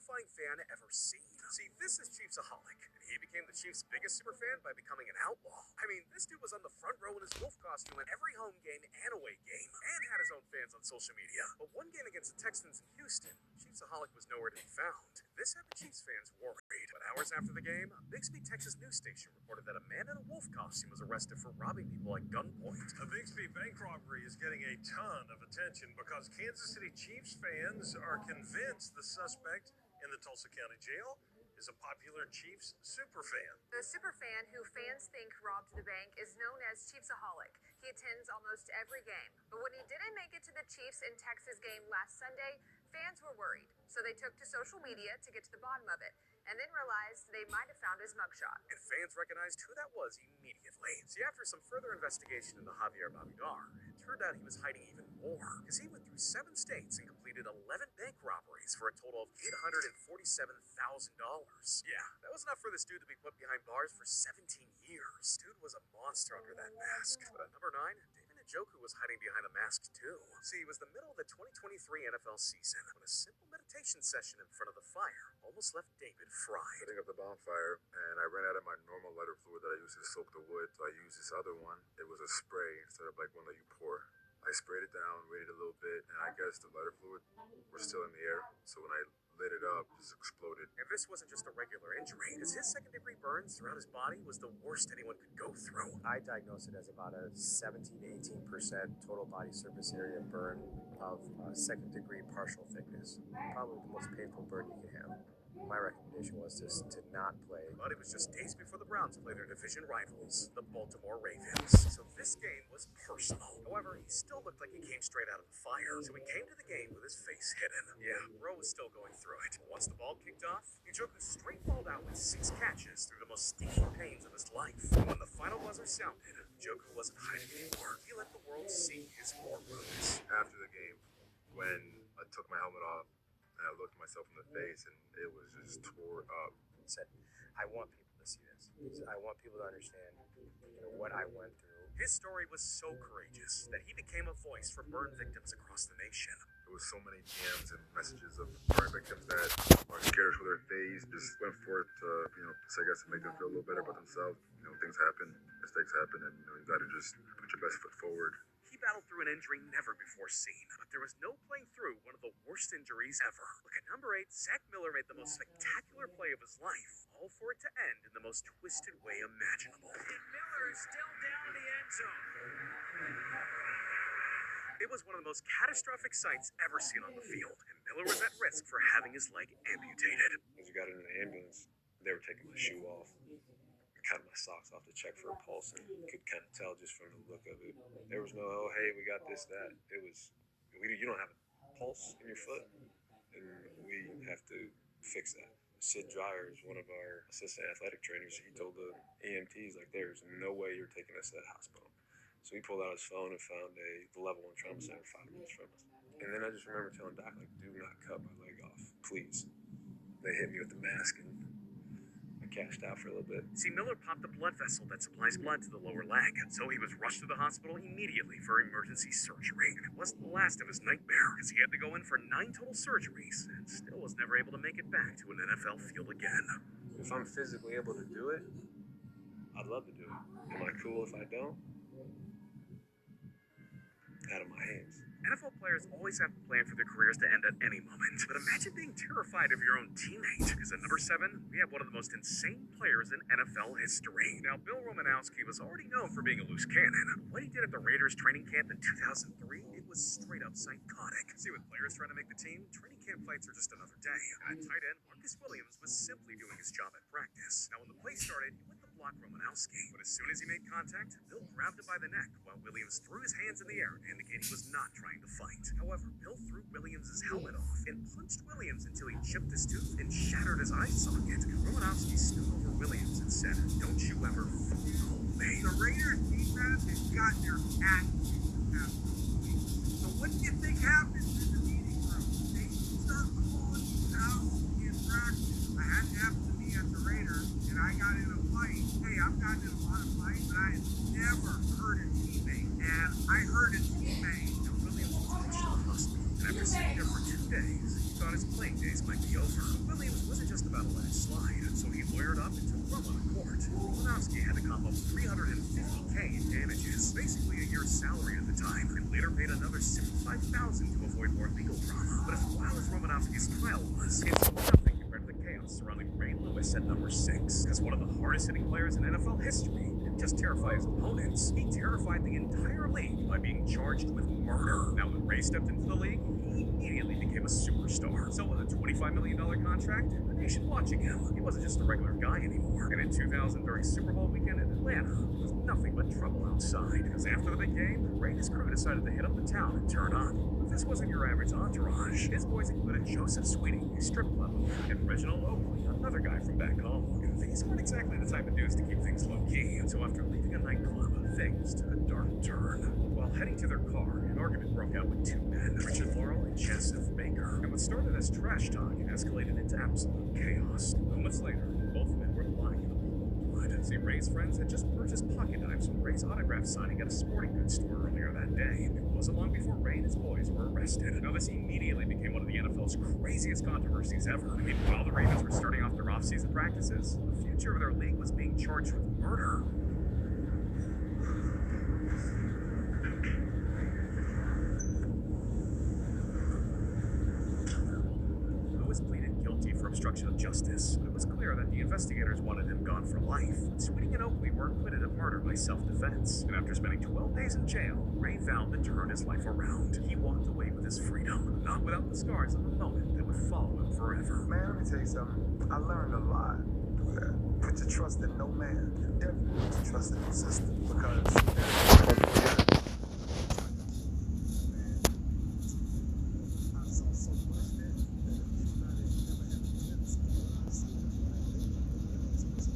terrifying fan ever seen. See, this is Chiefsaholic, and he became the Chiefs' biggest superfan by becoming an outlaw. I mean, this dude was on the front row in his wolf costume at every home game and away game, and had his own fans on social media. But one game against the Texans in Houston, Chiefsaholic was nowhere to be found. This had the Chiefs fans worried. But hours after the game, a Bixby, Texas news station reported that a man in a wolf costume was arrested for robbing people at gunpoint. A Bixby bank robbery is getting a ton of attention because Kansas City Chiefs fans are convinced the suspect in the Tulsa County Jail is a popular Chiefs superfan. The superfan who fans think robbed the bank is known as Chiefsaholic. He attends almost every game. But when he didn't make it to the Chiefs in Texas game last Sunday, fans were worried. So they took to social media to get to the bottom of it, and then realized they might have found his mugshot. And fans recognized who that was immediately. See, after some further investigation into Javier Babidar, it turned out he was hiding even more, because he went through 7 states and completed 11 bank robberies for a total of $847,000. Yeah, that was enough for this dude to be put behind bars for 17 years. Dude was a monster under that mask. But at number 9, David Njoku was hiding behind a mask too. See, it was the middle of the 2023 NFL season when a simple meditation session in front of the fire almost left David fried. Setting up the bonfire, and I ran out of my normal lighter fluid that I use to soak the wood, so I used this other one. It was a spray instead of like one that you pour. I sprayed it down, waited a little bit, and I guess the lighter fluid was still in the air. So when I lit it up, it just exploded. And this wasn't just a regular injury, because his second-degree burns throughout his body was the worst anyone could go through. I diagnosed it as about a 17 to 18% total body surface area burn of second-degree partial thickness. Probably the most painful burn you can have. My recommendation was just to not play. But it was just days before the Browns played their division rivals, the Baltimore Ravens. So this game was personal. However, he still looked like he came straight out of the fire. So he came to the game with his face hidden. Yeah, Bro was still going through it. Once the ball kicked off, Njoku straight balled out with 6 catches through the most stinking pains of his life. And when the final buzzer sounded, Njoku wasn't hiding anymore. He let the world see his war wounds. After the game, when I took my helmet off, and I looked myself in the face, and it was just tore up. I said, I want people to see this. I want people to understand what I went through. His story was so courageous that he became a voice for burn victims across the nation. There was so many DMs and messages of burn victims that are scared to show their face, just went forth to, I guess to make them feel a little better about themselves. Things happen, mistakes happen, and you got to just put your best foot forward. He battled through an injury never before seen, but there was no playing through one of the worst injuries ever. Look, at number 8, Zach Miller made the most spectacular play of his life, all for it to end in the most twisted way imaginable. And Miller is still down in the end zone. It was one of the most catastrophic sights ever seen on the field, and Miller was at risk for having his leg amputated. As we got into the ambulance, they were taking my shoe off. Cut my socks off to check for a pulse, and you could kind of tell just from the look of it. There was no, oh, hey, we got this, that. It was, you don't have a pulse in your foot, and we have to fix that. Sid Dreyer is one of our assistant athletic trainers. He told the EMTs, like, there's no way you're taking us to that hospital. So he pulled out his phone and found the level 1 trauma center 5 minutes from us. And then I just remember telling Doc, like, do not cut my leg off, please. They hit me with the mask, and cashed out for a little bit. See, Miller popped a blood vessel that supplies blood to the lower leg, so he was rushed to the hospital immediately for emergency surgery. And it wasn't the last of his nightmare, because he had to go in for 9 total surgeries, and still was never able to make it back to an NFL field again. If I'm physically able to do it, I'd love to do it. Am I cool if I don't? Out of my hands. NFL players always have to plan for their careers to end at any moment. But imagine being terrified of your own teammate. Because at number 7, we have one of the most insane players in NFL history. Now, Bill Romanowski was already known for being a loose cannon. What he did at the Raiders training camp in 2003, it was straight up psychotic. See, with players trying to make the team, training camp fights are just another day. And at tight end, Marcus Williams was simply doing his job at practice. Now, when the play started, he went to block Romanowski. But as soon as he made contact, Bill grabbed him by the neck while Williams threw his hands in the air to indicate he was not trying to fight. However, Bill threw Williams' helmet off and punched Williams until he chipped his tooth and shattered his eye socket. Romanowski stood over Williams and said, "Don't you ever fool me." The Raiders defense has got their ass kicked. So what do you think happens in the meeting room? They start calling you out in practice. I had to happen to me at the Raiders, and I got in a fight. Hey, I've gotten in a lot of fights, but I have never hurt a teammate. And I hurt a teammate. And after sitting there for 2 days, he thought his playing days might be over. slide, so he lawyered up and took Romo to court. Romanowski had to cough up $350K in damages, basically a year's salary at the time, and later paid another $75,000 to avoid more legal drama. But as wild as Romanowski's trial was, it's nothing compared to the chaos surrounding Ray Lewis at number 6. As one of the hardest-hitting players in NFL history, didn't just terrify his opponents, he terrified the entire league by being charged with murder. Now, when Ray stepped into the league, he immediately became a superstar. So with a $25 million contract, the nation watching him, he wasn't just a regular guy anymore. And in 2000, during Super Bowl weekend in Atlanta, it was nothing but trouble outside. Because after the big game, Ray and his crew decided to hit up the town and turn up. But this wasn't your average entourage. His boys included Joseph Sweeting, a strip club owner, and Reginald Oakley, another guy from back home. And these weren't exactly the type of dudes to keep things low-key. So after leaving a nightclub, things took a dark turn. While heading to their car, an argument broke out with two men, Richard Laurel and Joseph Baker. And what started as trash talk escalated into absolute chaos. Moments later, both men were lying in a pool of blood. See, Ray's friends had just purchased pocket knives from Ray's autograph signing at a sporting goods store earlier that day. It wasn't long before Ray and his boys were arrested. Now, this immediately became one of the NFL's craziest controversies ever. I mean, while the Ravens were starting off their off-season practices, the future of their league was being charged with murder. Pleaded guilty for obstruction of justice, but it was clear that the investigators wanted him gone for life. Sweeting and Oakley were acquitted of murder by self-defense, and after spending 12 days in jail, Ray vowed to turn his life around. He walked away with his freedom, not without the scars of the moment that would follow him forever. Man, let me tell you something. I learned a lot through that. Put your trust in no man. Definitely put your trust in the system, because